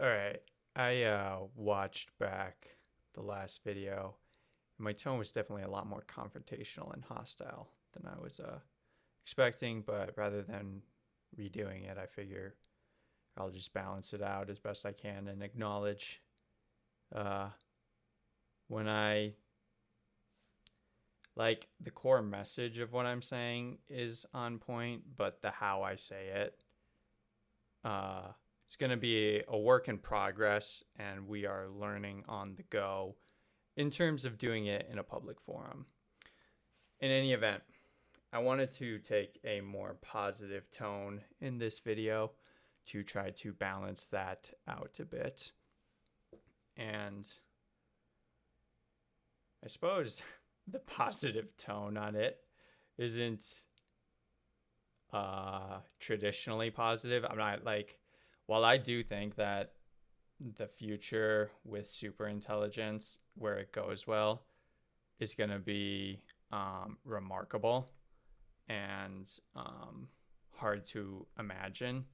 All right. I watched back the last video. My tone was definitely a lot more confrontational and hostile than I was expecting, but rather than redoing it, I figure I'll just balance it out as best I can and acknowledge uh, when I like the core message of what I'm saying is on point, but the how I say it uh, it's going to be a work in progress, and we are learning on the go in terms of doing it in a public forum. In any event, I wanted to take a more positive tone in this video to try to balance that out a bit. And I suppose the positive tone on it isn't traditionally positive. I'm not like, while I do think that the future with superintelligence, where it goes well, is going to be remarkable and hard to imagine.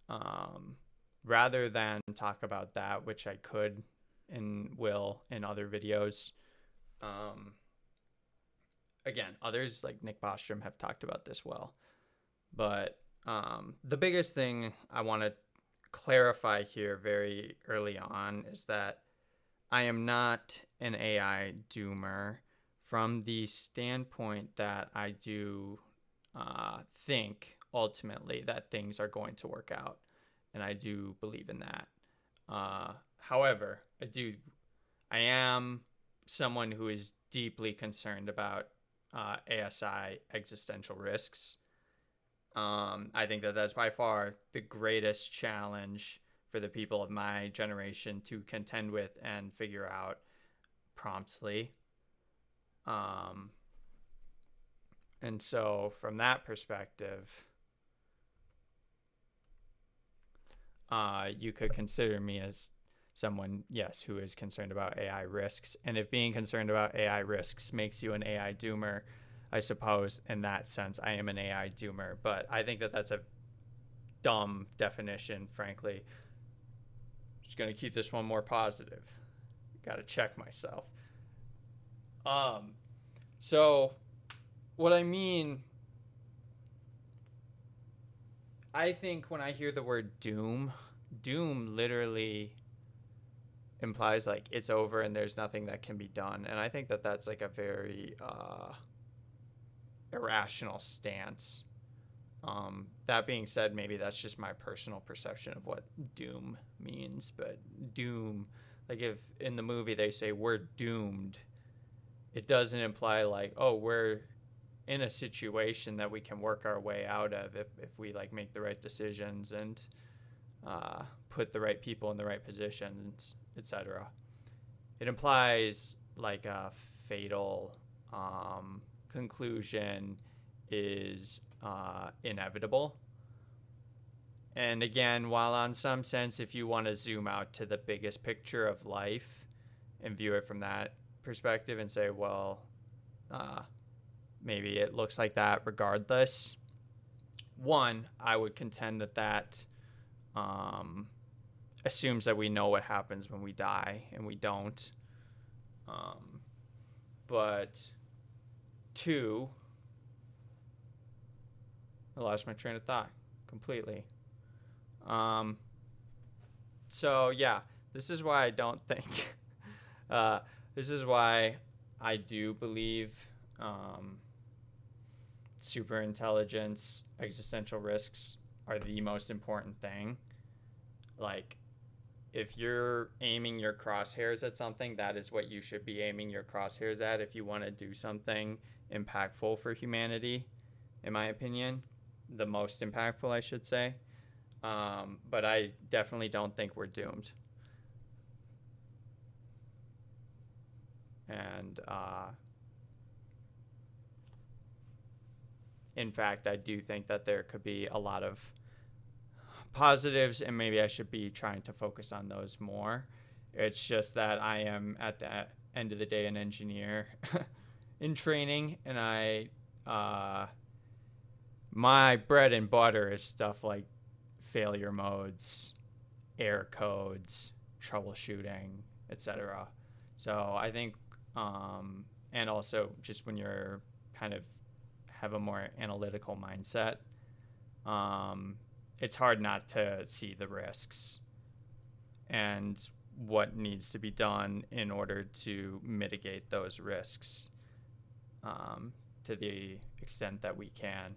Um, Rather than talk about that, which I could and will in other videos, um, again, others like Nick Bostrom have talked about this well. But the biggest thing I want to clarify here very early on is that I am not an AI doomer from the standpoint that I do think ultimately that things are going to work out. And I do believe in that. However, I am someone who is deeply concerned about ASI existential risks. I think that that's by far the greatest challenge for the people of my generation to contend with and figure out promptly. Um, and so, from that perspective, you could consider me as someone, yes, who is concerned about AI risks. And if being concerned about AI risks makes you an AI doomer, I suppose in that sense, I am an AI doomer. But I think that that's a dumb definition, frankly. Just going to keep this one more positive. Got to check myself. Um, so what I mean, I think when I hear the word doom, doom literally implies like it's over and there's nothing that can be done. And I think that that's like a very irrational stance. That being said, maybe that's just my personal perception of what doom means. But doom, like if in the movie they say we're doomed, it doesn't imply like, oh, we're in a situation that we can work our way out of if we like make the right decisions and put the right people in the right positions, etc. It implies like a fatal conclusion is inevitable. And again, while on some sense, if you want to zoom out to the biggest picture of life and view it from that perspective and say, well, maybe it looks like that regardless. One, I would contend that that assumes that we know what happens when we die, and we don't. But two, I lost my train of thought completely. Um, so yeah, this is why I don't think. uh, this is why I do believe super intelligence, existential risks are the most important thing. Like, if you're aiming your crosshairs at something, that is what you should be aiming your crosshairs at if you want to do something impactful for humanity, in my opinion. The most impactful, I should say. But I definitely don't think we're doomed. And in fact, I do think that there could be a lot of positives, and maybe I should be trying to focus on those more. It's just that I am, at the end of the day, an engineer in training, and my bread and butter is stuff like failure modes error codes, troubleshooting, etc. So I think, and also just when you're kind of have a more analytical mindset, um, it's hard not to see the risks and what needs to be done in order to mitigate those risks, um, to the extent that we can.